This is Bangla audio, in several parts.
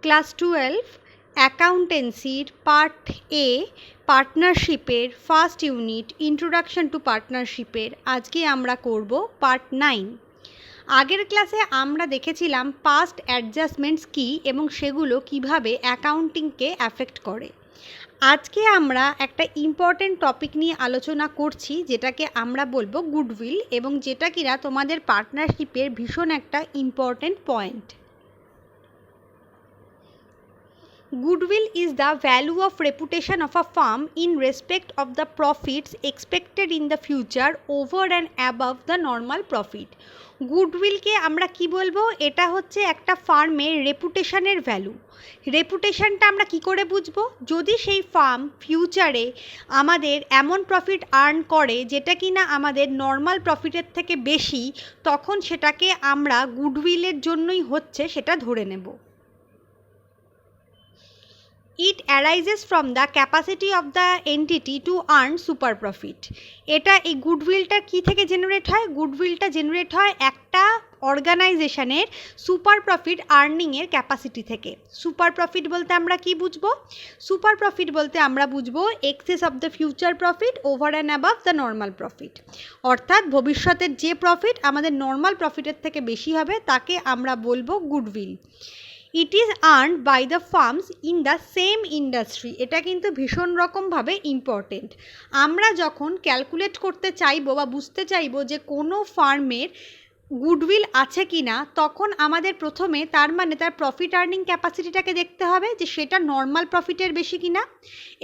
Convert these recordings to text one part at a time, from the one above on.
ক্লাস 12 অ্যাকাউন্টেন্সির পার্ট এ পার্টনারশিপের ফার্স্ট ইউনিট ইন্ট্রোডাকশন টু পার্টনারশিপের আজকে আমরা করব পার্ট 9। আগের ক্লাসে আমরা দেখেছিলাম পাস্ট অ্যাডজাস্টমেন্টস কী এবং সেগুলো কিভাবে অ্যাকাউন্টিংকে অ্যাফেক্ট করে। আজকে আমরা একটা ইম্পর্টেন্ট টপিক নিয়ে আলোচনা করছি যেটাকে আমরা বলবো গুডউইল, এবং যেটা কিনা তোমাদের পার্টনারশিপের ভীষণ একটা important point. Goodwill is the value of reputation of a firm in respect of the profits expected in the future over and above the normal profit. গুডউইলকে আমরা কি বলবো? এটা হচ্ছে একটা ফার্মের রেপুটেশনের ভ্যালু। রেপুটেশনটা আমরা কি করে বুঝবো? যদি সেই ফার্ম ফিউচারে আমাদের এমন প্রফিট আর্ন করে যেটা কিনা আমাদের নর্মাল প্রফিটের থেকে বেশি, তখন সেটাকে আমরা গুডউইলের জন্যই হচ্ছে সেটা ধরে নেব। It arises from the capacity of the entity to earn super profit. এটা এই গুডউইলটা কি থেকে জেনারেট হয়? গুডউইলটা জেনারেট হয় একটা অর্গানাইজেশনের সুপার প্রফিট আর্নিংয়ের ক্যাপাসিটি থেকে। সুপার প্রফিট বলতে আমরা কি বুঝবো? সুপার প্রফিট বলতে আমরা বুঝবো access of the future profit over and above the normal profit. অর্থাৎ ভবিষ্যতের যে প্রফিট আমাদের নর্মাল প্রফিটের থেকে বেশি হবে তাকে আমরা বলবো goodwill. It is earned by the firms in the same industry. এটা কিন্তু ভীষণ রকমভাবে ইম্পর্টেন্ট। আমরা যখন ক্যালকুলেট করতে চাইবো বা বুঝতে চাইবো যে কোনো ফার্মের গুডউইল আছে কি না, তখন আমাদের প্রথমে তার প্রফিট আর্নিং ক্যাপাসিটিটাকে দেখতে হবে যে সেটা নর্মাল প্রফিটের বেশি কি না।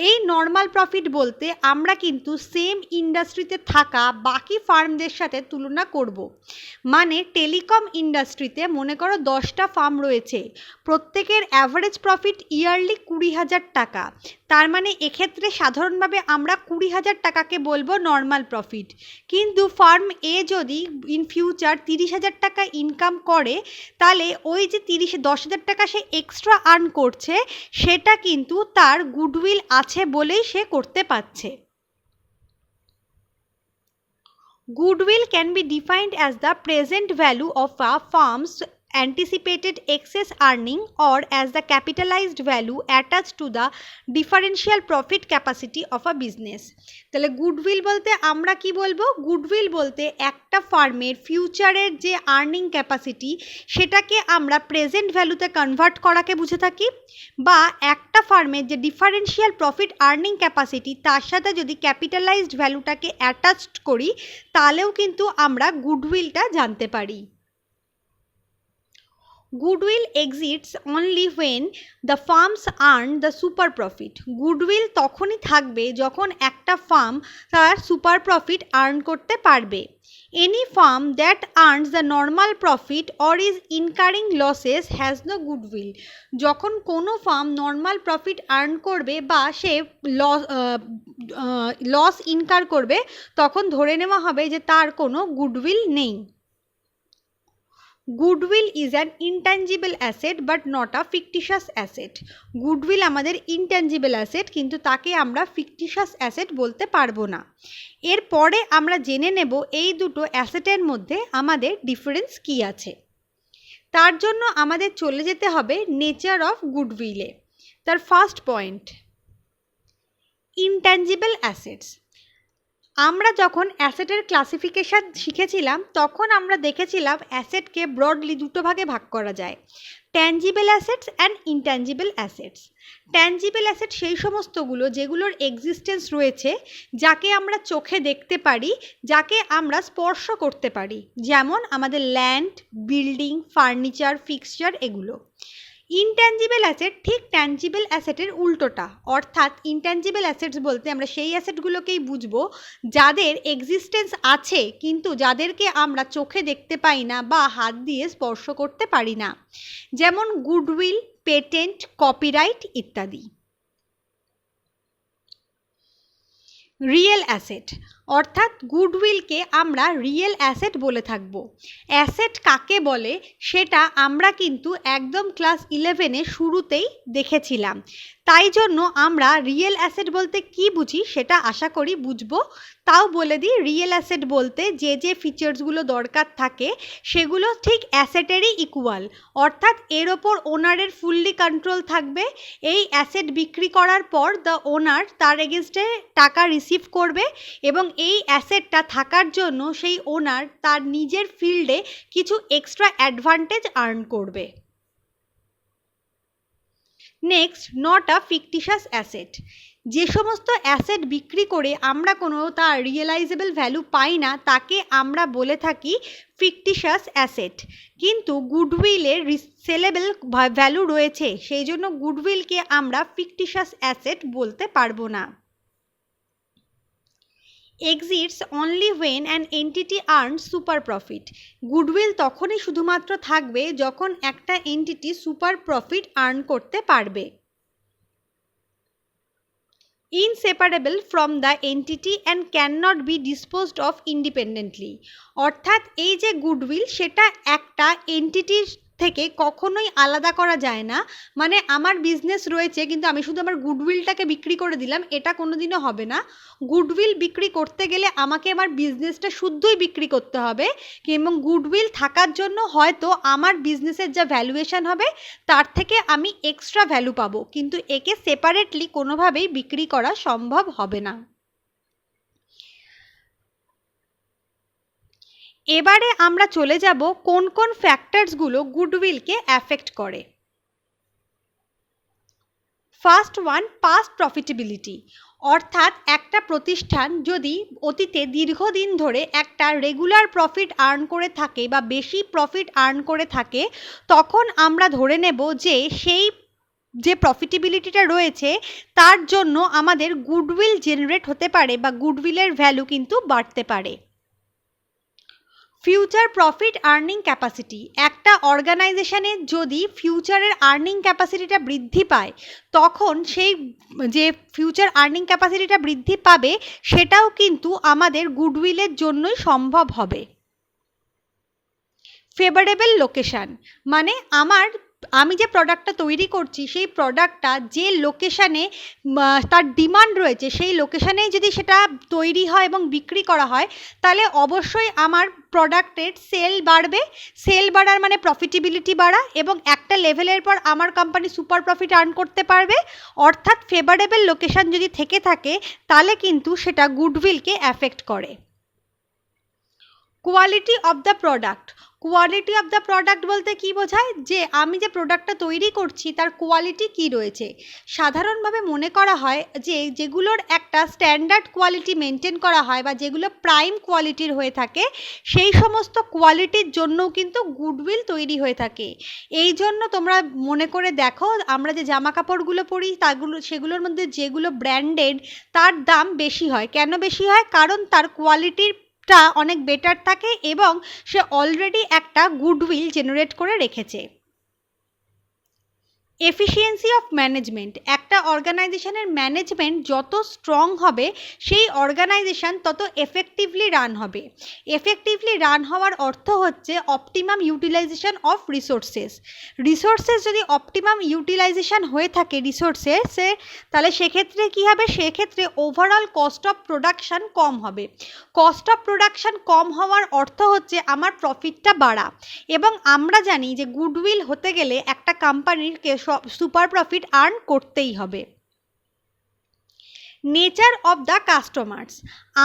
এই নর্মাল প্রফিট বলতে আমরা কিন্তু সেম ইন্ডাস্ট্রিতে থাকা বাকি ফার্মদের সাথে তুলনা করব। মানে টেলিকম ইন্ডাস্ট্রিতে মনে করো 10টা ফার্ম রয়েছে, প্রত্যেকের অ্যাভারেজ প্রফিট ইয়ারলি 20,000 টাকা। তার মানে এক্ষেত্রে সাধারণভাবে আমরা 20,000 টাকাকে বলবো নর্মাল প্রফিট। কিন্তু ফার্ম এ যদি ইন ফিউচার 30,000 টাকা ইনকাম করে, তাহলে ওই যে 10,000 টাকা সে এক্সট্রা আর্ন করছে সেটা কিন্তু তার গুডউইল আছে বলেই সে করতে পারছে। Goodwill can be defined as the present value of a firm's anticipated excess earning or as the capitalized value attached to the differential profit capacity of a business. তাহলে গুডউইল বলতে আমরা কি বলবো? গুডউইল বলতে একটা ফার্মের ফিউচারের যে আর্নিং ক্যাপাসিটি সেটাকে আমরা প্রেজেন্ট ভ্যালুতে কনভার্ট করাকে বুঝে থাকি, বা একটা ফার্মের যে ডিফারেন্সিয়াল প্রফিট আর্নিং ক্যাপাসিটি তার সাথে যদি ক্যাপিটালাইজড ভ্যালুটাকে অ্যাটাচড করি তাহলেও কিন্তু আমরা গুডউইলটা জানতে পারি। Goodwill exists only when the firms earn the super profit. Goodwill তখনই থাকবে যখন একটা ফার্ম তার সুপার প্রফিট আর্ন করতে পারবে। Any firm that earns the normal profit or is incurring losses has no goodwill. যখন কোনো ফার্ম নর্মাল প্রফিট আর্ন করবে বা সে লস ইনকার করবে, তখন ধরে নেওয়া হবে যে তার কোনো গুডউইল নেই। Goodwill is an intangible asset but not a fictitious asset. Goodwill আমাদের ইনট্যাঞ্জিবল অ্যাসেট, কিন্তু তাকে আমরা ফিকটিশাস অ্যাসেট বলতে পারবো না। এরপরে আমরা জেনে নেব এই দুটো অ্যাসেটের মধ্যে আমাদের ডিফারেন্স কী আছে। তার জন্য আমাদের চলে যেতে হবে নেচার অফ গুডউইলে। তার ফার্স্ট পয়েন্ট, ইনট্যাঞ্জিবল অ্যাসেটস। আমরা যখন অ্যাসেটের ক্লাসিফিকেশান শিখেছিলাম তখন আমরা দেখেছিলাম অ্যাসেটকে ব্রডলি দুটো ভাগে ভাগ করা যায়, tangible assets and intangible assets. Tangible asset সেই সমস্তগুলো যেগুলোর এক্সিস্টেন্স রয়েছে, যাকে আমরা চোখে দেখতে পারি, যাকে আমরা স্পর্শ করতে পারি, যেমন আমাদের ল্যান্ড, বিল্ডিং, ফার্নিচার, ফিক্সচার এগুলো। ইনট্যাঞ্জিবল অ্যাসেট ঠিক ট্যাঞ্জিবল অ্যাসেটের উল্টোটা, অর্থাৎ ইনট্যাঞ্জিবল অ্যাসেটস বলতে আমরা সেই অ্যাসেটগুলোকেই বুঝবো যাদের এক্সিস্টেন্স আছে কিন্তু যাদেরকে আমরা চোখে দেখতে পাই না বা হাত দিয়ে স্পর্শ করতে পারি না, যেমন গুডউইল, পেটেন্ট, কপিরাইট ইত্যাদি। রিয়েল অ্যাসেট, অর্থাৎ গুডউইলকে আমরা রিয়েল অ্যাসেট বলে থাকব। অ্যাসেট কাকে বলে সেটা আমরা কিন্তু একদম ক্লাস 11-এ শুরুতেই দেখেছিলাম। তাই জন্য আমরা রিয়েল অ্যাসেট বলতে কি বুঝি সেটা আশা করি বুঝবো। তাও বলে দিই, রিয়েল অ্যাসেট বলতে যে যে ফিচার্সগুলো দরকার থাকে সেগুলো ঠিক অ্যাসেটেরই ইকুয়াল, অর্থাৎ এর ওপর ওনারের ফুললি কন্ট্রোল থাকবে। এই অ্যাসেট বিক্রি করার পর দ্য ওনার তার এগেনস্টে টাকা রিসিভ করবে এবং এই অ্যাসেটটা থাকার জন্য সেই ওনার তার নিজের ফিল্ডে কিছু এক্সট্রা অ্যাডভান্টেজ আর্ন করবে। Next, not a fictitious asset. যে সমস্ত অ্যাসেট বিক্রি করে আমরা কোনো তার রিয়েলাইজেবল ভ্যালু পাই না তাকে আমরা বলে থাকি ফিকটিশাস অ্যাসেট। কিন্তু গুডউইলের সেলেবল ভ্যালু রয়েছে, সেই জন্য গুডউইলকে আমরা ফিকটিশাস অ্যাসেট বলতে পারবো না। Exists only when an entity earns super profit. Goodwill তখনই শুধুমাত্র থাকবে যখন একটা এন্টিটি সুপার প্রফিট আর্ন করতে পারবে। Inseparable from the entity and can not be disposed of independently. অর্থাৎ এই যে গুডউইল সেটা একটা এন্টিটির থেকে কখনোই আলাদা করা যায় না। মানে আমার বিজনেস রয়েছে কিন্তু আমি শুধু আমার গুডউইলটাকে বিক্রি করে দিলাম, এটা কোনোদিনও হবে না। গুডউইল বিক্রি করতে গেলে আমাকে আমার বিজনেসটা শুদ্ধই বিক্রি করতে হবে এবং গুডউইল থাকার জন্য হয়তো আমার বিজনেসের যা ভ্যালুয়েশন হবে তার থেকে আমি এক্সট্রা ভ্যালু পাবো, কিন্তু একে সেপারেটলি কোনোভাবেই বিক্রি করা সম্ভব হবে না। এবারে আমরা চলে যাব কোন কোন ফ্যাক্টরসগুলো গুডউইলকে অ্যাফেক্ট করে। First one, past profitability. অর্থাৎ একটা প্রতিষ্ঠান যদি অতীতে দীর্ঘদিন ধরে একটা রেগুলার প্রফিট আর্ন করে থাকে বা বেশি প্রফিট আর্ন করে থাকে, তখন আমরা ধরে নেব যে সেই যে প্রফিটেবিলিটিটা রয়েছে তার জন্য আমাদের গুডউইল জেনারেট হতে পারে বা গুডউইলের ভ্যালু কিন্তু বাড়তে পারে। Future profit earning capacity. একটা অর্গানাইজেশনের যদি ফিউচারের আর্নিং ক্যাপাসিটিটা বৃদ্ধি পায় তখন সেই যে ফিউচার আর্নিং ক্যাপাসিটিটা বৃদ্ধি পাবে সেটাও কিন্তু আমাদের গুডউইলের জন্যই সম্ভব হবে। ফেভারেবল লোকেশান, মানে আমি যে প্রোডাক্টটা তৈরি করছি সেই প্রোডাক্টটা যে লোকেশানে তার ডিমান্ড রয়েছে সেই লোকেশানেই যদি সেটা তৈরি হয় এবং বিক্রি করা হয় তাহলে অবশ্যই আমার প্রোডাক্টের সেল বাড়বে। সেল বাড়ার মানে প্রফিটেবিলিটি বাড়া, এবং একটা লেভেলের পর আমার কোম্পানি সুপার প্রফিট আর্ন করতে পারবে। অর্থাৎ ফেভারেবল লোকেশান যদি থেকে থাকে তাহলে কিন্তু সেটা গুডউইলকে অ্যাফেক্ট করে। Quality of the product. Quality of the product বলতে কি বোঝায়, যে আমি যে প্রোডাক্টটা তৈরি করছি তার কোয়ালিটি কি রয়েছে। সাধারণভাবে মনে করা হয় যে যেগুলোর একটা স্ট্যান্ডার্ড কোয়ালিটি মেনটেন করা হয় বা যেগুলো প্রাইম কোয়ালিটির হয়ে থাকে সেই সমস্ত কোয়ালিটির জন্যও কিন্তু গুডউইল তৈরি হয়ে থাকে। এই জন্য তোমরা মনে করে দেখো আমরা যে জামা কাপড়গুলো পরি সেগুলোর মধ্যে যেগুলো ব্র্যান্ডেড তার দাম বেশি হয়। কেন বেশি হয়? কারণ তার কোয়ালিটির অনেক বেটার থাকে এবং সে অলরেডি একটা গুডউইল জেনারেট করে রেখেছে। Efficiency of management. একটা অর্গানাইজেশনের ম্যানেজমেন্ট যত স্ট্রং হবে সেই অর্গানাইজেশন তত এফেক্টিভলি রান হবে। এফেক্টিভলি রান হওয়ার অর্থ হচ্ছে optimum utilisation of resources. Resources যদি অপটিমাম ইউটিলাইজেশন হয়ে থাকে রিসোর্সেসে, তাহলে সেক্ষেত্রে কী হবে, সেক্ষেত্রে ওভারঅল কস্ট অফ প্রোডাকশান কম হবে। কস্ট অফ প্রোডাকশান কম হওয়ার অর্থ হচ্ছে আমার প্রফিটটা বাড়া, এবং আমরা জানি যে গুডউইল হতে গেলে একটা কোম্পানিরকে সুপার প্রফিট আর্ন করতেই হবে। Nature of the customers.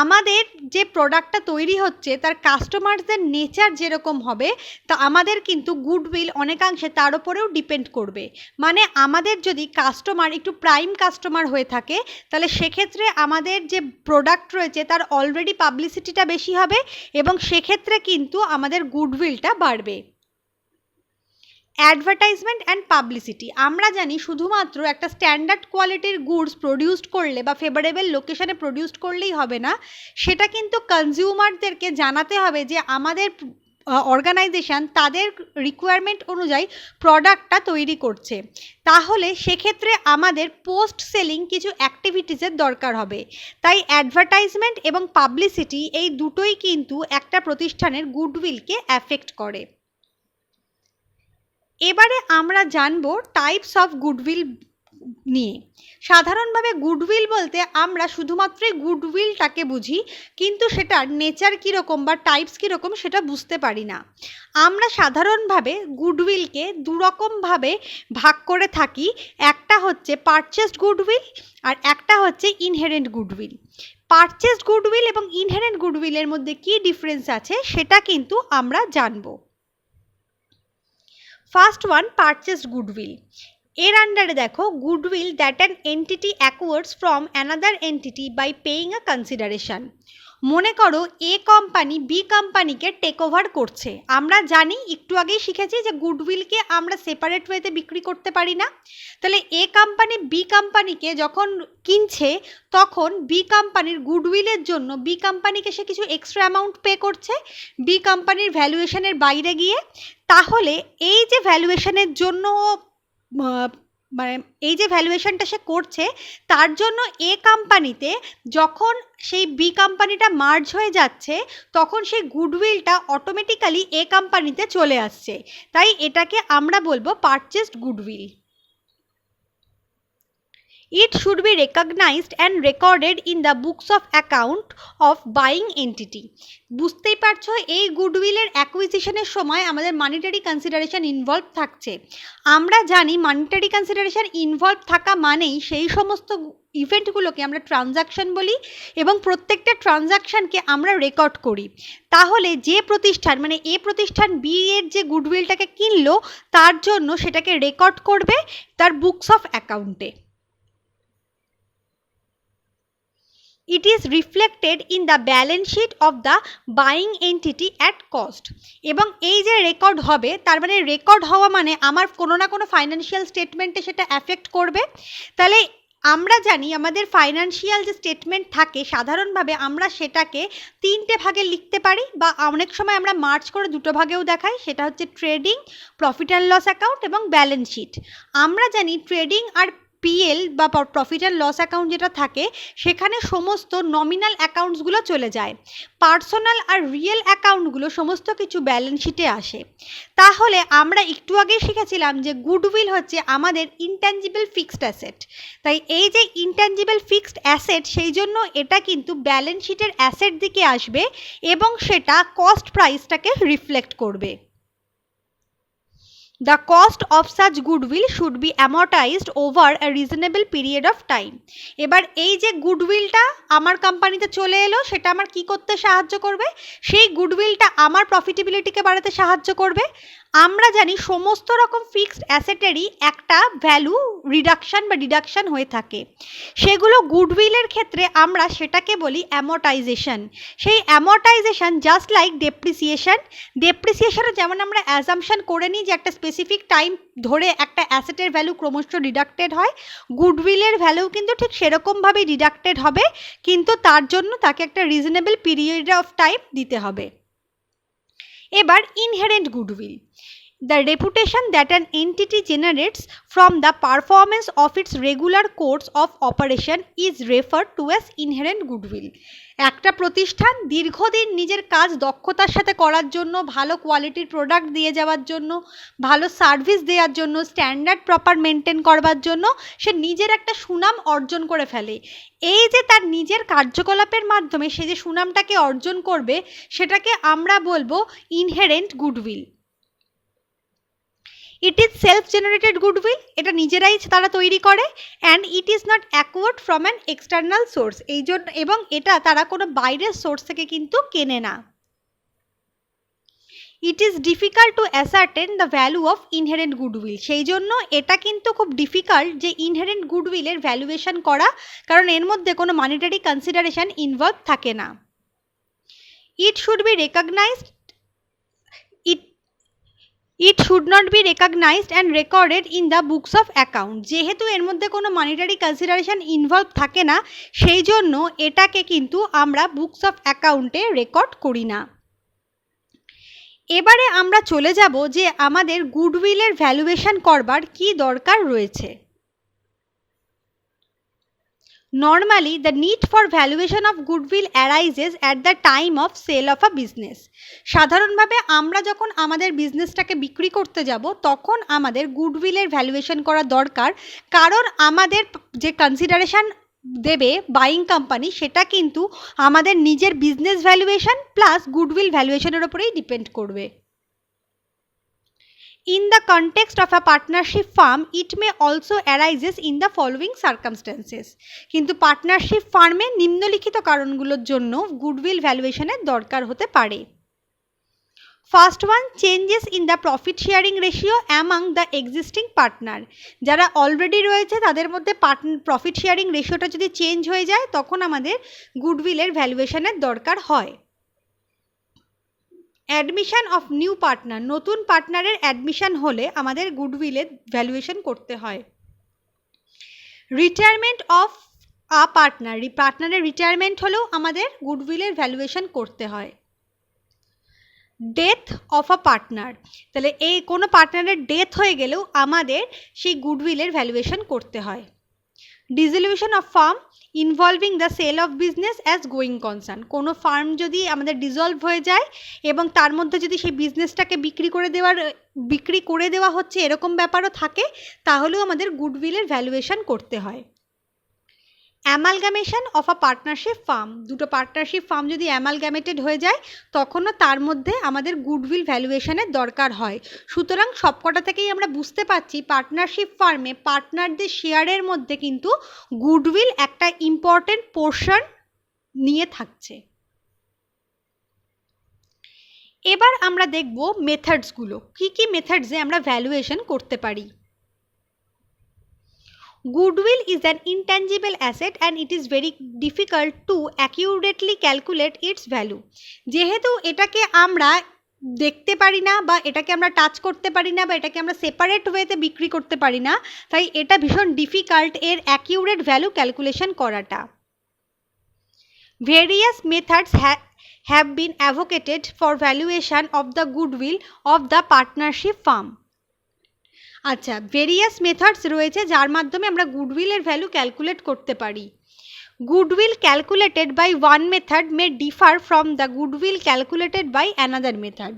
আমাদের যে প্রোডাক্টটা তৈরি হচ্ছে তার কাস্টমার্সদের নেচার যেরকম হবে তা আমাদের কিন্তু গুডউইল অনেকাংশে তার উপরেও ডিপেন্ড করবে। মানে আমাদের যদি কাস্টমার একটু প্রাইম কাস্টমার হয়ে থাকে তাহলে সেক্ষেত্রে আমাদের যে প্রোডাক্ট রয়েছে তার অলরেডি পাবলিসিটিটা বেশি হবে এবং সেক্ষেত্রে কিন্তু আমাদের গুডউইলটা বাড়বে। Advertisement and publicity. আমরা জানি শুধুমাত্র একটা স্ট্যান্ডার্ড কোয়ালিটির গুডস প্রডিউসড করলে বা ফেভারেবল লোকেশানে প্রডিউসড করলেই হবে না, সেটা কিন্তু কনজিউমারদেরকে জানাতে হবে যে আমাদের অর্গানাইজেশান তাদের রিকোয়ারমেন্ট অনুযায়ী প্রোডাক্টটা তৈরি করছে, তাহলে সেক্ষেত্রে আমাদের পোস্ট সেলিং কিছু অ্যাক্টিভিটিসের দরকার হবে। তাই অ্যাডভার্টাইজমেন্ট এবং পাবলিসিটি এই দুটোই কিন্তু একটা প্রতিষ্ঠানের গুডউইলকে অ্যাফেক্ট করে। এবারে আমরা জানবো টাইপস অফ গুডউইল নিয়ে। সাধারণভাবে গুডউইল বলতে আমরা শুধুমাত্রই গুডউইলটাকে বুঝি, কিন্তু সেটার নেচার কীরকম বা টাইপস কীরকম সেটা বুঝতে পারি না। আমরা সাধারণভাবে গুডউইলকে দুরকমভাবে ভাগ করে থাকি, একটা হচ্ছে পারচেসড গুডউইল আর একটা হচ্ছে ইনহেরেন্ট গুডউইল। পারচেসড গুডউইল এবং ইনহেরেন্ট গুডউইলের মধ্যে কী ডিফারেন্স আছে সেটা কিন্তু আমরা জানব। First one, purchased goodwill. এর আন্ডারে দেখো, goodwill that an entity acquires from another entity by paying a consideration. মনে করো এ কোম্পানি বি কোম্পানিকে টেক ওভার করছে। আমরা জানি, একটু আগেই শিখেছি যে গুডউইলকে আমরা সেপারেট ওয়েতে বিক্রি করতে পারি না। তাহলে এ কোম্পানি বি কোম্পানিকে যখন কিনছে, তখন বি কোম্পানির গুডউইলের জন্য বি কোম্পানিকে সে কিছু এক্সট্রা অ্যামাউন্ট পে করছে বি কোম্পানির ভ্যালুয়েশনের বাইরে গিয়ে। তাহলে এই যে ভ্যালুয়েশনের জন্য মানে এই যে ভ্যালুয়েশনটা সে করছে, তার জন্য এ কোম্পানিতে যখন সেই বি কোম্পানিটা মার্জ হয়ে যাচ্ছে, তখন সেই গুডউইলটা অটোমেটিক্যালি এ কোম্পানিতে চলে আসছে। তাই এটাকে আমরা বলবো purchased goodwill. It should be recognized and recorded in the books of account of buying entity. বুঝতেই পারছো, এই গুডউইলের অ্যাকুইজিশনের সময় আমাদের মানিটারি কনসিডারেশন ইনভলভ থাকছে। আমরা জানি মানিটারি কনসিডারেশন ইনভলভ থাকা মানেই সেই সমস্ত ইভেন্টগুলোকে আমরা ট্রানজাকশন বলি এবং প্রত্যেকটা ট্রানজাকশানকে আমরা রেকর্ড করি। তাহলে যে প্রতিষ্ঠান মানে এ প্রতিষ্ঠান বি এর যে গুডউইলটাকে কিনলো, তার জন্য সেটাকে রেকর্ড করবে তার বুকস অফ অ্যাকাউন্টে। It is reflected in the balance sheet of the buying entity at cost. এবং এই যে রেকর্ড হবে, তার মানে রেকর্ড হওয়া মানে আমার কোনো না কোনো ফাইন্যান্সিয়াল স্টেটমেন্টে সেটা অ্যাফেক্ট করবে। তাহলে আমরা জানি আমাদের ফাইন্যান্সিয়াল যে স্টেটমেন্ট থাকে, সাধারণভাবে আমরা সেটাকে তিনটে ভাগে লিখতে পারি, বা অনেক সময় আমরা মার্চ করে দুটো ভাগেও দেখাই। সেটা হচ্ছে trading, profit and loss account এবং ব্যালেন্স শিট। আমরা জানি ট্রেডিং আর পিএল বা প্রফিট অ্যান্ড লস অ্যাকাউন্ট যেটা থাকে, সেখানে সমস্ত নমিনাল অ্যাকাউন্টসগুলো চলে যায়। পার্সোনাল আর রিয়েল অ্যাকাউন্টগুলো সমস্ত কিছু ব্যালেন্স শিটে আসে। তাহলে আমরা একটু আগেই শিখেছিলাম যে গুডউইল হচ্ছে আমাদের ইনট্যাঞ্জিবল ফিক্সড অ্যাসেট। তাই এই যে ইনট্যাঞ্জিবল ফিক্সড অ্যাসেট, সেই জন্য এটা কিন্তু ব্যালেন্স শিটের অ্যাসেট দিকে আসবে এবং সেটা কস্ট প্রাইসটাকে রিফ্লেক্ট করবে। The cost of such goodwill should be amortized over a reasonable period of time. এবার এই যে গুডউইলটা আমার কোম্পানিতে চলে এলো, সেটা আমার কি করতে সাহায্য করবে? সেই গুডউইলটা আমার প্রফিটেবিলিটিকে বাড়াতে সাহায্য করবে। আমরা জানি সমস্ত রকম ফিক্সড অ্যাসেটেরই একটা ভ্যালু রিডাকশান বা ডিডাকশান হয়ে থাকে। সেগুলো গুডউইলের ক্ষেত্রে আমরা সেটাকে বলি অ্যামর্টাইজেশন। সেই অ্যামর্টাইজেশন জাস্ট লাইক ডেপ্রিসিয়েশনও যেমন আমরা অ্যাজাম্পশন করে নিই যে একটা স্পেসিফিক টাইম ধরে একটা অ্যাসেটের ভ্যালু ক্রমশ ডিডাক্টেড হয়, গুডউইলের ভ্যালু কিন্তু ঠিক সেরকমভাবেই ডিডাক্টেড হবে, কিন্তু তার জন্য তাকে একটা রিজনেবল পিরিয়ড অফ টাইম দিতে হবে। এবার inherent goodwill. The reputation that an entity generates from the performance of its regular course of operation is referred to as inherent goodwill. একটা প্রতিষ্ঠান দীর্ঘদিন নিজের কাজ দক্ষতার সাথে করার জন্য, ভালো কোয়ালিটির প্রোডাক্ট দিয়ে যাওয়ার জন্য, ভালো সার্ভিস দেওয়ার জন্য, স্ট্যান্ডার্ড প্রপার মেনটেন করবার জন্য সে নিজের একটা সুনাম অর্জন করে ফেলে। এই যে তার নিজের কার্যকলাপের মাধ্যমে সে যে সুনামটাকে অর্জন করবে, সেটাকে আমরা বলবো inherent goodwill. It is self generated goodwill, এটা নিজেরাই তারা তৈরি করে। And it is not acquired from an external source, এই জন্য এবং এটা তারা কোনো বাইরের সোর্স থেকে কিন্তু কেনে না। It is difficult to ascertain the value of inherent goodwill, সেই জন্য এটা কিন্তু খুব ডিফিকাল্ট যে ইনহেরেন্ট গুডউইলের ভ্যালুয়েশন করা, কারণ এর মধ্যে কোনো মানিটারি কনসিডারেশন ইনভলভ থাকে না। It should be recognised It should not be recognized and recorded in the books of account. যেহেতু এর মধ্যে কোনো মানিটারি কনসিডারেশন ইনভলভ থাকে না, সেই জন্য এটাকে কিন্তু আমরা বুকস অফ অ্যাকাউন্টে রেকর্ড করি না। এবারে আমরা চলে যাব যে আমাদের গুডউইলের ভ্যালুয়েশন করবার কি দরকার রয়েছে। Normally, the need for valuation of goodwill arises at the time of sale of a business. সাধারণভাবে আমরা যখন আমাদের বিজনেসটাকে বিক্রি করতে যাব তখন আমাদের গুডউইলের ভ্যালুয়েশন করা দরকার, কারণ আমাদের যে কনসিডারেশন দেবে বাইং কোম্পানি সেটা কিন্তু আমাদের নিজের বিজনেস ভ্যালুয়েশন প্লাস গুডউইল ভ্যালুয়েশনের উপরেই ডিপেন্ড করবে। In the context of a partnership firm, it may also arises in the following circumstances. কিন্তু পার্টনারশিপ ফার্মে নিম্নলিখিত কারণগুলোর জন্য গুডউইল ভ্যালুয়েশনের দরকার হতে পারে। First one, changes in the profit sharing ratio among the existing partner. যারা অলরেডি রয়েছে তাদের মধ্যে প্রফিট শেয়ারিং রেশিওটা যদি চেঞ্জ হয়ে যায় তখন আমাদের গুডউইলের ভ্যালুয়েশনের দরকার হয়। অ্যাডমিশন অফ নিউ পার্টনার, নতুন পার্টনারের অ্যাডমিশন হলে আমাদের গুডউইলের ভ্যালুয়েশন করতে হয়। রিটায়ারমেন্ট অফ আ পার্টনার, পার্টনারের রিটায়ারমেন্ট হলেও আমাদের গুডউইলের ভ্যালুয়েশন করতে হয়। ডেথ অফ আ পার্টনার, তাহলে এই কোনো পার্টনারের ডেথ হয়ে গেলেও আমাদের সেই গুডউইলের ভ্যালুয়েশন করতে হয়। Dissolution of firm involving the sale of business as going concern, কোনো ফার্ম যদি আমাদের ডিসলভ হয়ে যায় এবং তার মধ্যে যদি সেই বিজনেসটাকে বিক্রি করে দেওয়া হচ্ছে এরকম ব্যাপারও থাকে তাহলেও আমাদের গুডউইলের ভ্যালুয়েশন করতে হয়। Amalgamation of a partnership firm, দুটো পার্টনারশিপ ফার্ম যদি অ্যামালগামেটেড হয়ে যায় তখনও তার মধ্যে আমাদের গুডউইল ভ্যালুয়েশনের দরকার হয়। সুতরাং সবকটা থেকেই আমরা বুঝতে পারছি পার্টনারশিপ ফার্মে পার্টনারদের শেয়ারের মধ্যে কিন্তু গুডউইল একটা ইম্পর্টেন্ট পোর্শন নিয়ে থাকছে। এবার আমরা দেখব মেথডসগুলো, কী কী মেথডসে আমরা ভ্যালুয়েশন করতে পারি। Goodwill is an intangible asset and it is very difficult to accurately calculate its value. যেহেতু এটাকে আমরা দেখতে পারি না বা এটাকে আমরা টাচ করতে পারি না বা এটাকে আমরা সেপারেট ওয়েতে বিক্রি করতে পারি না, তাই এটা ভীষণ ডিফিকাল্ট এর অ্যাকিউরেট ভ্যালু ক্যালকুলেশন করাটা। Various methods have been advocated for valuation of the goodwill of the partnership firm. আচ্ছা, ভেরিয়াস মেথডস রয়েছে যার মাধ্যমে আমরা গুডউইলের ভ্যালু ক্যালকুলেট করতে পারি। Goodwill calculated by one method may differ from the goodwill calculated by another method.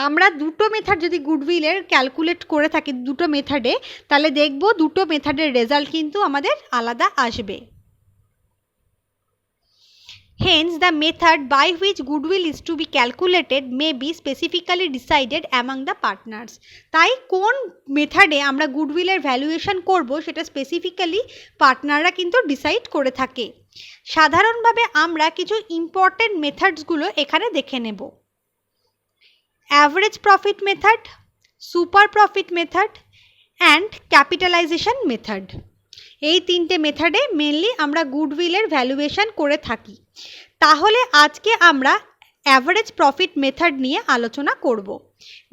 আমরা দুটো মেথড যদি গুডউইলের ক্যালকুলেট করে থাকি দুটো মেথডে, তাহলে দেখব দুটো মেথডের রেজাল্ট কিন্তু আমাদের আলাদা আসবে। Hence, the method by which goodwill is to be calculated may be specifically decided among the partners. তাই কোন মেথডে আমরা গুডউইলের ভ্যালুয়েশন করব সেটা স্পেসিফিক্যালি পার্টনাররা কিন্তু ডিসাইড করে থাকে। সাধারণভাবে আমরা কিছু ইম্পর্টেন্ট মেথডসগুলো এখানে দেখে নেব। Average profit method, super profit method and capitalisation method, এই তিনটে মেথডে মেনলি আমরা গুডউইলের ভ্যালুয়েশন করে থাকি। তাহলে আজকে আমরা অ্যাভারেজ প্রফিট মেথড নিয়ে আলোচনা করব।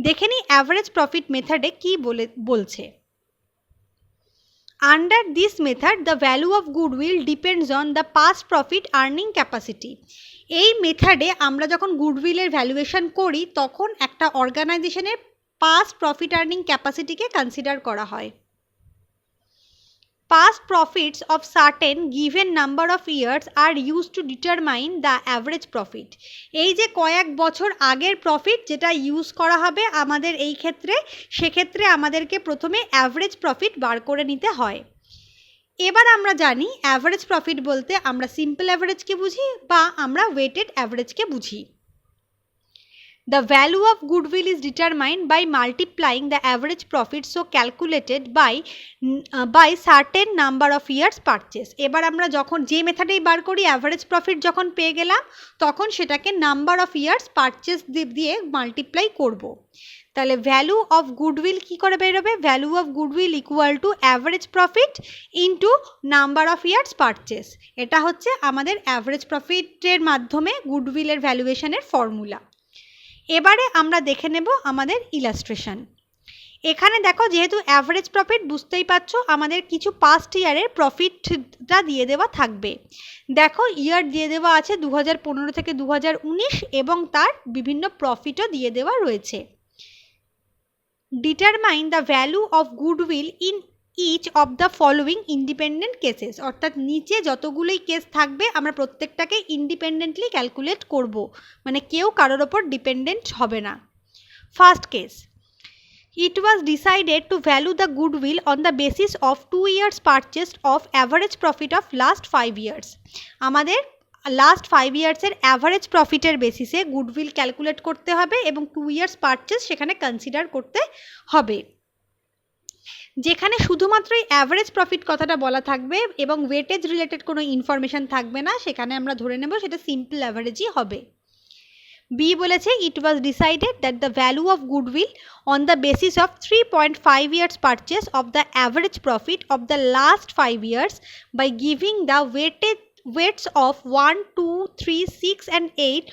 দেখে নিই অ্যাভারেজ প্রফিট মেথডে কি বলছে। Under this method the value of goodwill depends on the past profit earning capacity. এই মেথডে আমরা যখন গুডউইলের ভ্যালুয়েশন করি তখন একটা অর্গানাইজেশনের পাস্ট প্রফিট আর্নিং ক্যাপাসিটিকে কনসিডার করা হয়। Past profits of certain given number of years are used to determine the average profit. এই যে কয়েক বছর আগের প্রফিট যেটা ইউজ করা হবে আমাদের এই ক্ষেত্রে, সেক্ষেত্রে আমাদেরকে প্রথমে অ্যাভারেজ প্রফিট বার করে নিতে হয়। এবার আমরা জানি অ্যাভারেজ প্রফিট বলতে আমরা সিম্পল অ্যাভারেজকে বুঝি বা আমরা ওয়েটেড অ্যাভারেজকে বুঝি। The value of goodwill is determined by multiplying the average profit so calculated by certain number of years purchase. এবার আমরা যখন যে মেথডেই বার করি অ্যাভারেজ প্রফিট যখন পেয়ে গেলাম তখন সেটাকে নাম্বার অফ ইয়ার্স পারচেস দিয়ে মাল্টিপ্লাই করব। তাহলে ভ্যালু অফ গুডউইল কী করে বেরোবে? Value of goodwill equal to average profit into number of years purchase. এটা হচ্ছে আমাদের অ্যাভারেজ প্রফিটের মাধ্যমে গুডউইলের ভ্যালুয়েশনের ফর্মুলা। এবারে আমরা দেখে নেব আমাদের ইলাস্ট্রেশন। এখানে দেখো যেহেতু অ্যাভারেজ প্রফিট, বুঝতেই পারছো আমাদের কিছু পাস্ট ইয়ারের প্রফিটটা দিয়ে দেওয়া থাকবে। দেখো ইয়ার দিয়ে দেওয়া আছে 2015 থেকে 2019 এবং তার বিভিন্ন প্রফিটও দিয়ে দেওয়া রয়েছে। Determine the value of goodwill in each of the following independent cases, অর্থাৎ নিচে যতগুলোই কেস থাকবে আমরা প্রত্যেকটাকে ইন্ডিপেন্ডেন্টলি ক্যালকুলেট করব, মানে কেউ কারোর ওপর ডিপেন্ডেন্ট হবে না। First case, it was decided to value the goodwill on the basis of 2 years purchase of average profit of last 5 years. আমাদের লাস্ট 5 ইয়ার্সের অ্যাভারেজ প্রফিটের বেসিসে গুডউইল ক্যালকুলেট করতে হবে এবং 2 ইয়ার্স পারচেস সেখানে কনসিডার করতে হবে। যেখানে শুধুমাত্র অ্যাভারেজ প্রফিট কথাটা বলা থাকবে এবং ওয়েটেজ রিলেটেড কোনো ইনফরমেশন থাকবে না, সেখানে আমরা ধরে নেব সেটা সিম্পল অ্যাভারেজই হবে। বি বলেছে it was decided that the value of goodwill on the basis of 3.5 years purchase of the average profit of the last 5 years by giving the weights of 1, 2, 3, 6 and 8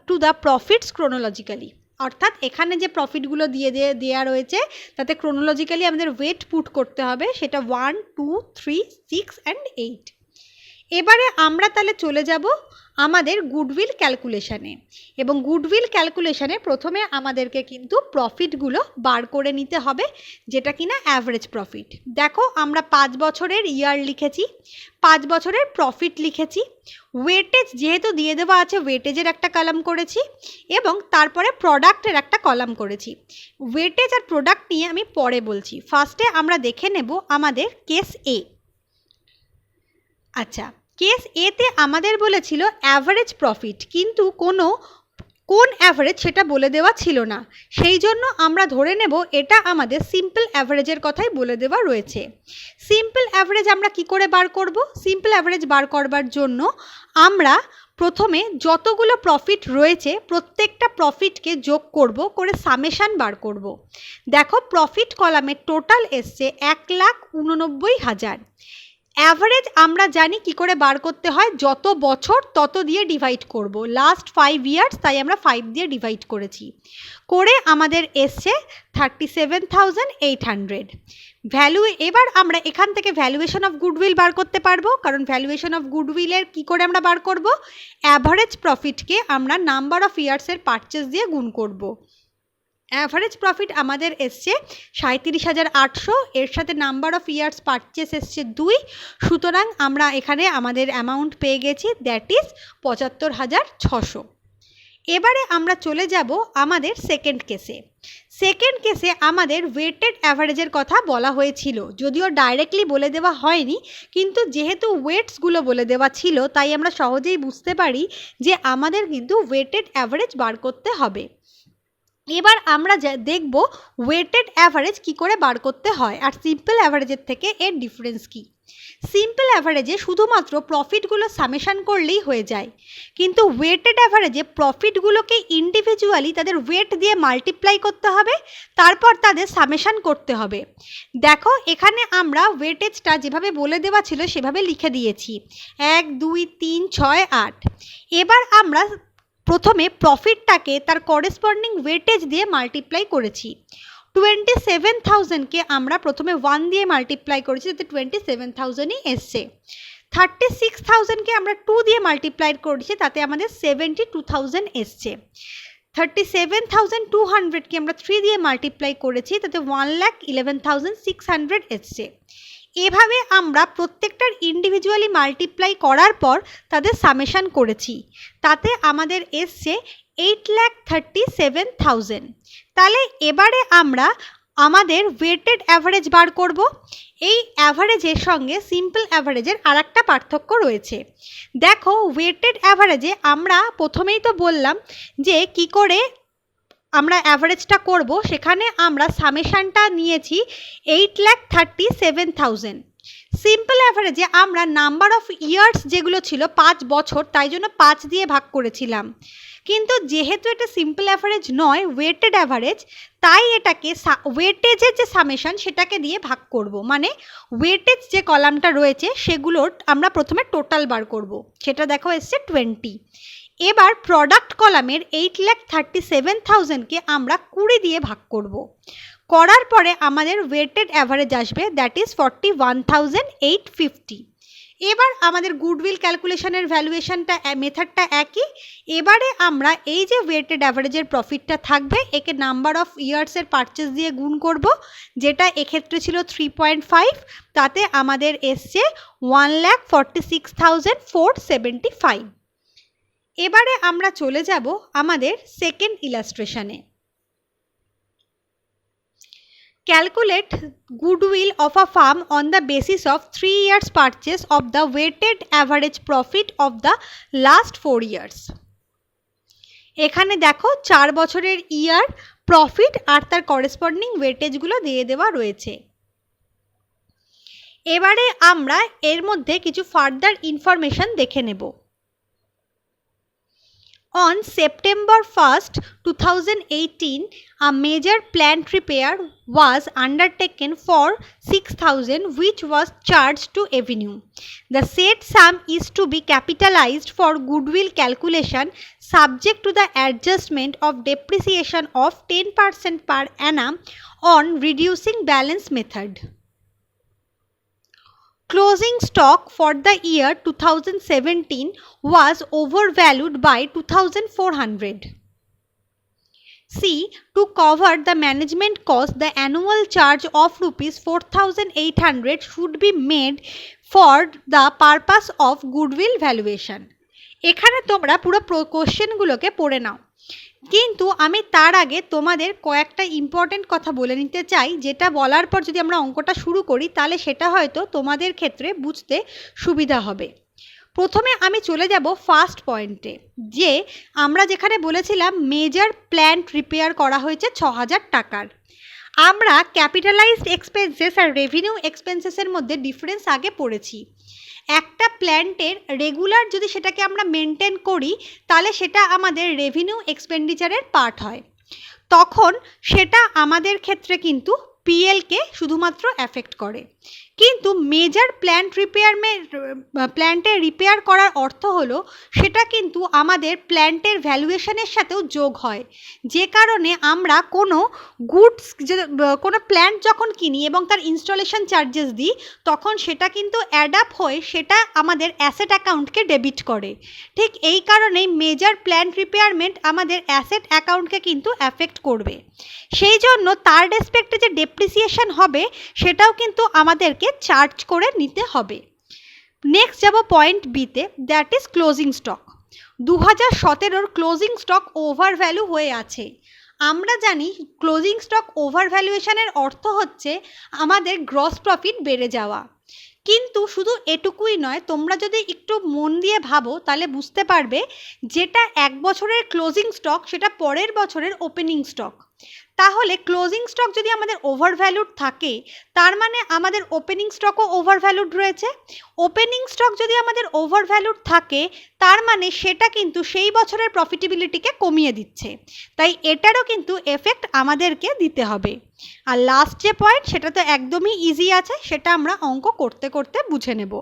to the profits chronologically, অর্থাৎ এখানে যে প্রফিটগুলো দেওয়া রয়েছে তাতে ক্রোনোলজিক্যালি আমাদের ওয়েট পুট করতে হবে, সেটা 1, 2, 3, 6 and 8। এবারে আমরা তাহলে চলে যাব আমাদের গুডউইল ক্যালকুলেশানে, এবং গুডউইল ক্যালকুলেশানে প্রথমে আমাদেরকে কিন্তু প্রফিটগুলো বার করে নিতে হবে, যেটা কিনা অ্যাভারেজ প্রফিট। দেখো আমরা 5 বছরের ইয়ার লিখেছি, 5 বছরের প্রফিট লিখেছি, ওয়েটেজ যেহেতু দিয়ে দেওয়া আছে ওয়েটেজের একটা কলাম করেছি এবং তারপরে প্রোডাক্টের একটা কলাম করেছি। ওয়েটেজ আর প্রোডাক্ট নিয়ে আমি পরে বলছি, ফার্স্টে আমরা দেখে নেব আমাদের কেস এ। আচ্ছা, কেস এতে আমাদের বলেছিল অ্যাভারেজ প্রফিট, কিন্তু কোন অ্যাভারেজ সেটা বলে দেওয়া ছিল না, সেই জন্য আমরা ধরে নেব এটা আমাদের সিম্পল অ্যাভারেজের কথাই বলে দেওয়া রয়েছে। সিম্পল অ্যাভারেজ আমরা কি করে বার করব? সিম্পল অ্যাভারেজ বার করবার জন্য আমরা প্রথমে যতগুলো প্রফিট রয়েছে প্রত্যেকটা প্রফিটকে যোগ করব, করে সামেশান বার করব। দেখো প্রফিট কলামের টোটাল এসছে 1,89,000। অ্যাভারেজ আমরা জানি কি করে বার করতে হয়, যত বছর তত দিয়ে ডিভাইড করব। লাস্ট 5 ইয়ার্স, তাই আমরা 5 দিয়ে ডিভাইড করেছি, করে আমাদের এসছে 37,800 ভ্যালু। এবার আমরা এখান থেকে ভ্যালুয়েশন অফ গুডউইল বার করতে পারবো, কারণ ভ্যালুয়েশন অফ গুডউইলের কি করে আমরা বার করব, অ্যাভারেজ প্রফিটকে আমরা নাম্বার অফ ইয়ার্সের পারচেস দিয়ে গুণ করব। অ্যাভারেজ প্রফিট আমাদের এসছে 37,800, এর সাথে নাম্বার অফ ইয়ার্স পারচেস এসছে 2, সুতরাং আমরা এখানে আমাদের অ্যামাউন্ট পেয়ে গেছি, দ্যাট ইজ 75,600। এবারে আমরা চলে যাব আমাদের সেকেন্ড কেসে। সেকেন্ড কেসে আমাদের ওয়েটেড অ্যাভারেজের কথা বলা হয়েছিল, যদিও ডাইরেক্টলি বলে দেওয়া হয়নি, কিন্তু যেহেতু ওয়েটসগুলো বলে দেওয়া ছিল তাই আমরা সহজেই বুঝতে পারি যে আমাদের কিন্তু ওয়েটেড অ্যাভারেজ বার করতে হবে। এবার আমরা দেখব ওয়েটেড অ্যাভারেজ কি করে বার করতে হয় আর সিম্পল অ্যাভারেজের থেকে এর ডিফারেন্স কি। সিম্পল অ্যাভারেজে শুধুমাত্র প্রফিটগুলো সামেশান করলেই হয়ে যায়, কিন্তু ওয়েটেড অ্যাভারেজে প্রফিটগুলোকে ইন্ডিভিজুয়ালি তাদের ওয়েট দিয়ে মাল্টিপ্লাই করতে হবে, তারপর তাদের সামেশান করতে হবে। দেখো এখানে আমরা ওয়েটেজটা যেভাবে বলে দেওয়া ছিল সেভাবে লিখে দিয়েছি, 1, 2, 3, 6, 8। এবার আমরা প্রথমে প্রফিটটাকে তার করেসপন্ডিং ওয়েটেজ দিয়ে মাল্টিপ্লাই করেছি। 27,000কে আমরা প্রথমে 1 দিয়ে মাল্টিপ্লাই করেছি, যাতে 27,000ই এসছে। 36,000কে আমরা 2 দিয়ে মাল্টিপ্লাই করেছি, তাতে আমাদের 72,000 এসছে। 37,200কে আমরা 3 দিয়ে মাল্টিপ্লাই করেছি, তাতে 1,11,600 এসছে। এভাবে আমরা প্রত্যেকটার ইন্ডিভিজুয়ালি মাল্টিপ্লাই করার পর তাদের সামেশান করেছি, তাতে আমাদের এসছে 8,37,000। তাহলে এবারে আমরা আমাদের ওয়েটেড অ্যাভারেজ বার করব। এই অ্যাভারেজের সঙ্গে সিম্পল অ্যাভারেজের আরেকটা পার্থক্য রয়েছে। দেখো ওয়েটেড অ্যাভারেজে আমরা প্রথমেই তো বললাম যে কি করে আমরা অ্যাভারেজটা করব, সেখানে আমরা সামেশানটা নিয়েছি 8,37,000। সিম্পল অ্যাভারেজে আমরা নাম্বার অফ ইয়ার্স যেগুলো ছিল 5 বছর, তাই জন্য 5 দিয়ে ভাগ করেছিলাম, কিন্তু যেহেতু এটা সিম্পল অ্যাভারেজ নয় ওয়েটেড অ্যাভারেজ, তাই এটাকে ওয়েটেজের যে সামেশান সেটাকে দিয়ে ভাগ করব। মানে ওয়েটেজ যে কলামটা রয়েছে সেগুলোর আমরা প্রথমে টোটাল বার করব, সেটা দেখো এসছে 20। এবার প্রোডাক্ট কলামের 8,37,000কে আমরা 20 দিয়ে ভাগ করব। করার পরে আমাদের ওয়েটেড অ্যাভারেজ আসবে, দ্যাট ইজ 41,850। এবার আমাদের গুডউইল ক্যালকুলেশনের ভ্যালুয়েশনটা মেথডটা একই। এবারে আমরা এই যে ওয়েটেড অ্যাভারেজের প্রফিটটা থাকবে একে নাম্বার অফ ইয়ার্সের পারচেস দিয়ে গুণ করব, যেটা এক্ষেত্রে ছিল 3.5, তাতে আমাদের এসছে 1,46,475। এবারে আমরা চলে যাব আমাদের second ইলাস্ট্রেশনে। Calculate goodwill of a firm on the basis of 3 years purchase of the weighted average profit of the last 4 years. এখানে দেখো 4 বছরের ইয়ার প্রফিট আর তার করেসপন্ডিং ওয়েটেজগুলো দিয়ে দেওয়া রয়েছে। এবারে আমরা এর মধ্যে কিছু ফার্দার ইনফরমেশন দেখে নেব। On September 1st, 2018, a major plant repair was undertaken for 6,000 which was charged to Avenue. The said sum is to be capitalized for goodwill calculation subject to the adjustment of depreciation of 10% per annum on reducing balance method. Closing stock for the year 2017 was overvalued by 2,400. C. To cover the management cost, the annual charge of rupees 4,800 should be made for the purpose of goodwill valuation. এখানে তোমরা পুরো কোশ্চেনগুলোকে পড়ে নাও, কিন্তু আমি তার আগে তোমাদের কয়েকটা ইম্পর্টেন্ট কথা বলে নিতে চাই, যেটা বলার পর যদি আমরা অঙ্কটা শুরু করি তাহলে সেটা হয়তো তোমাদের ক্ষেত্রে বুঝতে সুবিধা হবে। প্রথমে আমি চলে যাব ফার্স্ট পয়েন্টে, যে আমরা যেখানে বলেছিলাম মেজর প্ল্যান্ট রিপেয়ার করা হয়েছে 6,000 টাকার। আমরা ক্যাপিটালাইজড এক্সপেন্সেস আর রেভিনিউ এক্সপেন্সেসের মধ্যে ডিফারেন্স আগে পড়েছি। একটা প্ল্যান্টের রেগুলার যদি সেটাকে আমরা মেনটেন করি তাহলে সেটা আমাদের রেভিনিউ এক্সপেন্ডিচারের পার্ট হয়, তখন সেটা আমাদের ক্ষেত্রে কিন্তু পিএলকে শুধুমাত্র এফেক্ট করে। কিন্তু মেজর প্ল্যান্টের রিপেয়ার করার অর্থ হলো সেটা কিন্তু আমাদের প্ল্যান্টের ভ্যালুয়েশনের সাথেও যোগ হয়, যে কারণে আমরা কোনো গুডস কোনো প্ল্যান্ট যখন কিনি এবং তার ইনস্টলেশন চার্জেস দিই তখন সেটা কিন্তু অ্যাড আপ হয়ে সেটা আমাদের অ্যাসেট অ্যাকাউন্টকে ডেবিট করে। ঠিক এই কারণেই মেজর প্ল্যান্ট রিপেয়ারমেন্ট আমাদের অ্যাসেট অ্যাকাউন্টকে কিন্তু অ্যাফেক্ট করবে। সেই জন্য তার রেসপেক্টে যে ডেপ্রিসিয়েশন হবে সেটাও কিন্তু আমাদেরকে চার্জ করে নিতে হবে। নেক্সট যাব পয়েন্ট বিতে, that is closing stock. 2017 closing stock over value হয়ে আছে। আমরা জানি ক্লোজিং স্টক ওভার ভ্যালুয়েশনের অর্থ হচ্ছে আমাদের গ্রস প্রফিট বেড়ে যাওয়া, কিন্তু শুধু এটুকুই নয়, তোমরা যদি একটু মন দিয়ে ভাবো তাহলে বুঝতে পারবে যেটা 1 বছরের ক্লোজিং স্টক সেটা পরের বছরের ওপেনিং স্টক। তাহলে ক্লোজিং স্টক যদি আমাদের ওভারভ্যালুড থাকে তার মানে আমাদের ওপেনিং স্টকও ওভারভ্যালুড রয়েছে। ওপেনিং স্টক যদি আমাদের ওভারভ্যালুড থাকে তার মানে সেটা কিন্তু সেই বছরের প্রফিটেবিলিটিকে কমিয়ে দিচ্ছে, তাই এটারও কিন্তু এফেক্ট আমাদেরকে দিতে হবে। আর লাস্ট যে পয়েন্ট সেটা তো একদমই ইজি আছে, সেটা আমরা অঙ্ক করতে করতে বুঝে নেব।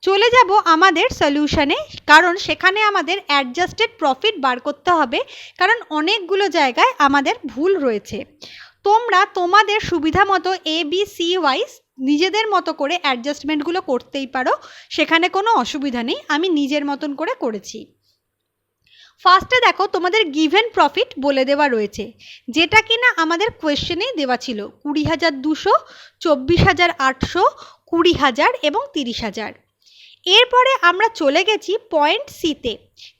চলে যাব আমাদের সলিউশনে, কারণ সেখানে আমাদের অ্যাডজাস্টেড প্রফিট বার করতে হবে, কারণ অনেকগুলো জায়গায় আমাদের ভুল রয়েছে। তোমরা তোমাদের সুবিধা মতো ABC ওয়াইজ নিজেদের মতো করে অ্যাডজাস্টমেন্টগুলো করতেই পারো, সেখানে কোনো অসুবিধা নেই, আমি নিজের মতন করে করেছি। ফার্স্টে দেখো তোমাদের গিভেন প্রফিট বলে দেওয়া রয়েছে, যেটা কিনা আমাদের কোয়েশ্চেনেই দেওয়া ছিল 20,200, 24,800, 20,000 এবং 30,000। এরপরে আমরা চলে গেছি পয়েন্ট সিতে,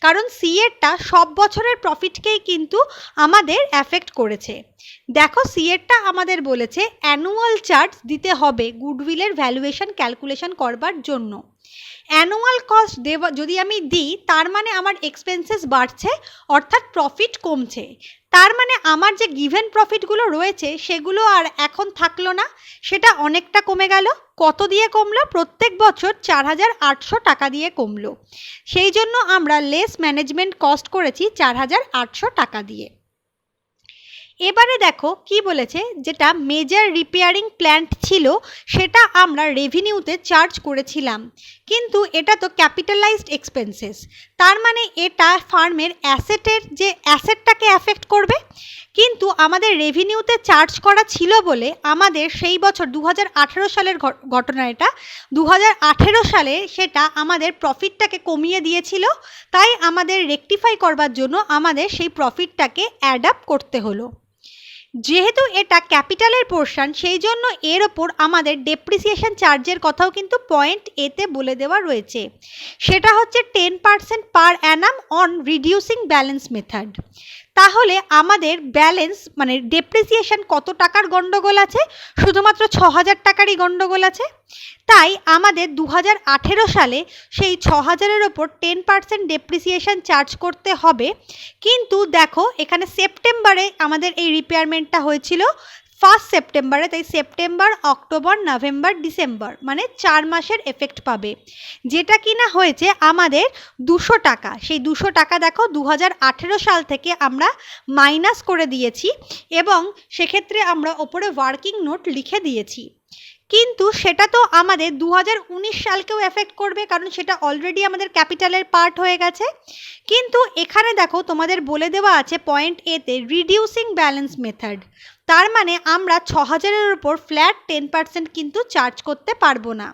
কারণ সি এরটা সব বছরের প্রফিটকেই কিন্তু আমাদের অ্যাফেক্ট করেছে। দেখো সি এরটা আমাদের বলেছে অ্যানুয়াল চার্জ দিতে হবে গুডউইলের ভ্যালুয়েশন ক্যালকুলেশন করবার জন্য। অ্যানুয়াল কস্ট দেওয়া যদি আমি দিই তার মানে আমার এক্সপেন্সেস বাড়ছে, অর্থাৎ প্রফিট কমছে। তার মানে আমার যে গিভেন প্রফিটগুলো রয়েছে সেগুলো আর এখন থাকলো না, সেটা অনেকটা কমে গেল। কত দিয়ে কমলো? প্রত্যেক বছর 4,800 টাকা দিয়ে কমলো। সেই জন্য আমরা লেস ম্যানেজমেন্ট কস্ট করেছি 4,800 টাকা দিয়ে। এবারে দেখো কি বলেছে, যেটা মেজর রিপেয়ারিং প্ল্যান্ট ছিল সেটা আমরা রেভিনিউতে চার্জ করেছিলাম, কিন্তু এটা তো ক্যাপিটালাইজড এক্সপেন্সেস, তার মানে এটা ফার্মের অ্যাসেটটাকে অ্যাফেক্ট করবে। কিন্তু আমাদের রেভিনিউতে চার্জ করা ছিল বলে আমাদের সেই বছর 2018 সালের ঘটনা, এটা 2018 সালে সেটা আমাদের প্রফিটটাকে কমিয়ে দিয়েছিল, তাই আমাদের রেকটিফাই করবার জন্য আমাদের সেই প্রফিটটাকে অ্যাডাপ্ট করতে হলো। যেহেতু এটা ক্যাপিটালের পোর্শন, সেই জন্য এর ওপর আমাদের ডেপ্রিসিয়েশন চার্জের কথাও কিন্তু পয়েন্ট এতে বলে দেওয়া রয়েছে। সেটা হচ্ছে 10% per annum on reducing balance method. তাহলে আমাদের ব্যালেন্স মানে ডেপ্রিসিয়েশন কত টাকার গন্ডগোল আছে? শুধুমাত্র 6000 টাকারই গন্ডগোল আছে। তাই আমাদের 2018 সালে সেই 6000-এর ওপর 10% ডেপ্রিসিয়েশন চার্জ করতে হবে। কিন্তু দেখো এখানে সেপ্টেম্বরে আমাদের এই রিপেয়ারমেন্টটা হয়েছিল, 1 সেপ্টেম্বরে, তাই সেপ্টেম্বর, অক্টোবর, নভেম্বর, ডিসেম্বর মানে 4 মাসের এফেক্ট পাবে। যেটা কিনা হয়েছে আমাদের 200 টাকা। সেই 200 টাকা দেখো 2018 সাল থেকে আমরা মাইনাস করে দিয়েছি এবং সেক্ষেত্রে আমরা ওপরে ওয়ার্কিং নোট লিখে দিয়েছি। কিন্তু সেটা তো আমাদের 2019 সালকেও এফেক্ট করবে, কারণ সেটা অলরেডি আমাদের ক্যাপিটালের পার্ট হয়ে গেছে। কিন্তু এখানে দেখো তোমাদের বলে দেওয়া আছে পয়েন্ট এতে রিডিউসিং ব্যালেন্স মেথড। তার মানে আমরা 6000-এর উপর ফ্ল্যাট 10% কিন্তু চার্জ করতে পারবো না।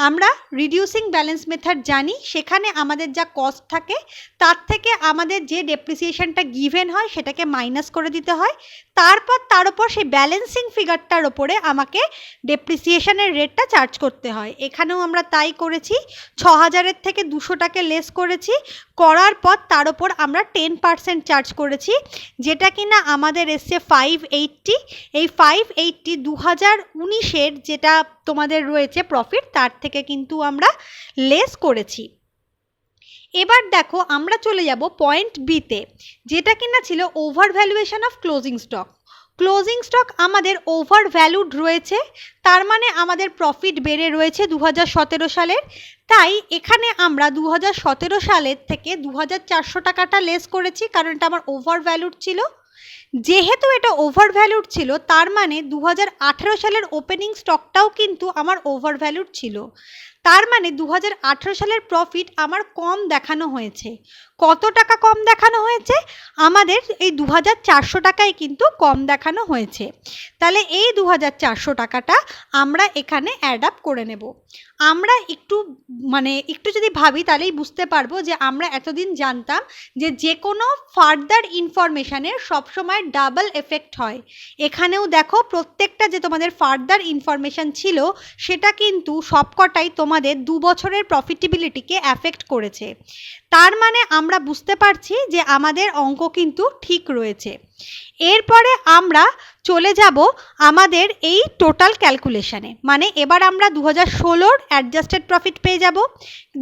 আমরা রিডিউসিং ব্যালেন্স মেথড জানি, সেখানে আমাদের যা কস্ট থাকে তার থেকে আমাদের যে ডেপ্রিসিয়েশনটা গিভেন হয় সেটাকে মাইনাস করে দিতে হয়। তারপর তার উপর সেই ব্যালেন্সিং ফিগারটার ওপরে আমাকে ডেপ্রিসিয়েশনের রেটটা চার্জ করতে হয়। এখানেও আমরা তাই করেছি, 6000-এর থেকে 200টাকে লেস করেছি, করার পর তার ওপর আমরা 10% চার্জ করেছি, যেটা কিনা আমাদের এসছে 580। এই 580 2019-এর যেটা তোমাদের রয়েছে প্রফিট, তার থেকে কিন্তু আমরা লেস করেছি। এবার দেখো আমরা চলে যাব পয়েন্ট বিতে, যেটা কিনা ছিল over valuation of closing stock. Closing stock আমাদের ওভার ভ্যালুড রয়েছে, তার মানে আমাদের প্রফিট বেড়ে রয়েছে 2017 সালের। তাই এখানে আমরা 2017 সালের থেকে 2400 টাকাটা লেস করেছি, কারণ এটা আমার ওভার ভ্যালুড ছিল। যেহেতু এটা ওভার ভ্যালুড ছিল, তার মানে 2018 সালের ওপেনিং স্টকটাও কিন্তু আমার ওভার ভ্যালুড ছিল। তার মানে 2018 সালের প্রফিট আমার কম দেখানো হয়েছে। কত টাকা কম দেখানো হয়েছে? আমাদের এই 2400 টাকায় কিন্তু কম দেখানো হয়েছে। তাহলে এই 2400 টাকাটা আমরা এখানে অ্যাডাপ্ট করে নেব। আমরা একটু যদি ভাবি তাহলেই বুঝতে পারবো যে আমরা এতদিন জানতাম যে কোনো ফার্দার ইনফরমেশানের সবসময় ডাবল এফেক্ট হয়। এখানেও দেখো প্রত্যেকটা যে তোমাদের ফার্দার ইনফরমেশান ছিল সেটা কিন্তু সবকটাই তোমাদের 2 বছরের প্রফিটেবিলিটিকে অ্যাফেক্ট করেছে। তার মানে আমরা বুঝতে পারছি যে আমাদের অঙ্ক কিন্তু ঠিক রয়েছে। এরপরে আমরা চলে যাব আমাদের এই টোটাল ক্যালকুলেশানে, মানে এবার আমরা 2016-র অ্যাডজাস্টেড প্রফিট পেয়ে যাব।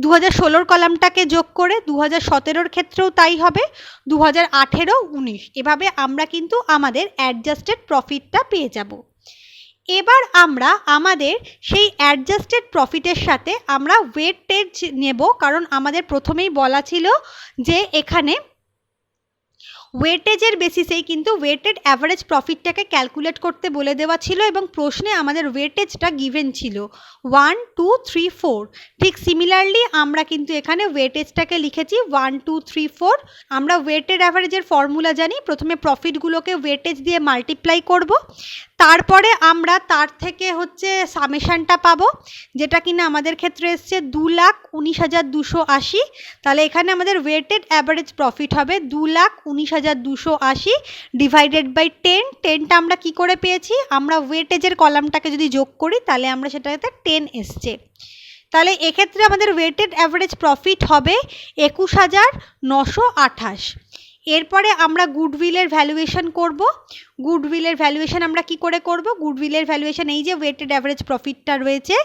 2016-র কলামটাকে যোগ করে 2017-র ক্ষেত্রেও তাই হবে, 2018, 19 এভাবে আমরা কিন্তু আমাদের অ্যাডজাস্টেড প্রফিটটা পেয়ে যাব। এবার আমরা আমাদের সেই অ্যাডজাস্টেড প্রফিটের সাথে আমরা ওয়েটেজ নেব, কারণ আমাদের প্রথমেই বলা ছিল যে এখানে ওয়েটেজের বেসিসেই কিন্তু ওয়েটেড অ্যাভারেজ প্রফিটটাকে ক্যালকুলেট করতে বলে দেওয়া ছিল এবং প্রশ্নে আমাদের ওয়েটেজটা গিভেন ছিল 1, 2, 3, 4। ঠিক সিমিলারলি আমরা কিন্তু এখানে ওয়েটেজটাকে লিখেছি 1, 2, 3, 4। আমরা ওয়েটেড অ্যাভারেজের ফর্মুলা জানি, প্রথমে প্রফিটগুলোকে ওয়েটেজ দিয়ে মাল্টিপ্লাই করব, তারপরে আমরা তার থেকে হচ্ছে সামেশানটা পাবো, যেটা কিনা আমাদের ক্ষেত্রে এসছে 2,19,280। তাহলে এখানে আমাদের ওয়েটেড অ্যাভারেজ প্রফিট হবে 2,19,280 ডিভাইডেড বাই 10। 10টা আমরা কি করে পেয়েছি? আমরা ওয়েটেজের কলামটাকে যদি যোগ করি তাহলে আমরা সেটাতে 10 এসছে। তাহলে এক্ষেত্রে আমাদের ওয়েটেড অ্যাভারেজ প্রফিট হবে 21,928। এরপরে আমরা গুডউইলের ভ্যালুয়েশন করব। গুডউইলের ভ্যালুয়েশন আমরা কি করে করব? গুডউইলের ভ্যালুয়েশন এই যে ওয়েটেড অ্যাভারেজ প্রফিটটা রয়েছে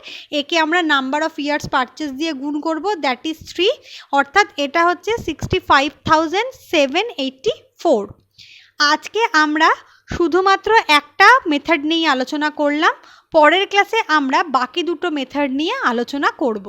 একে আমরা নাম্বার অফ ইয়ার্স পারচেস দিয়ে গুণ করব, দ্যাট ইজ 3, অর্থাৎ এটা হচ্ছে 65,784। আজকে আমরা শুধুমাত্র একটা মেথড নিয়ে আলোচনা করলাম, পরের ক্লাসে আমরা বাকি দুটো মেথড নিয়ে আলোচনা করব।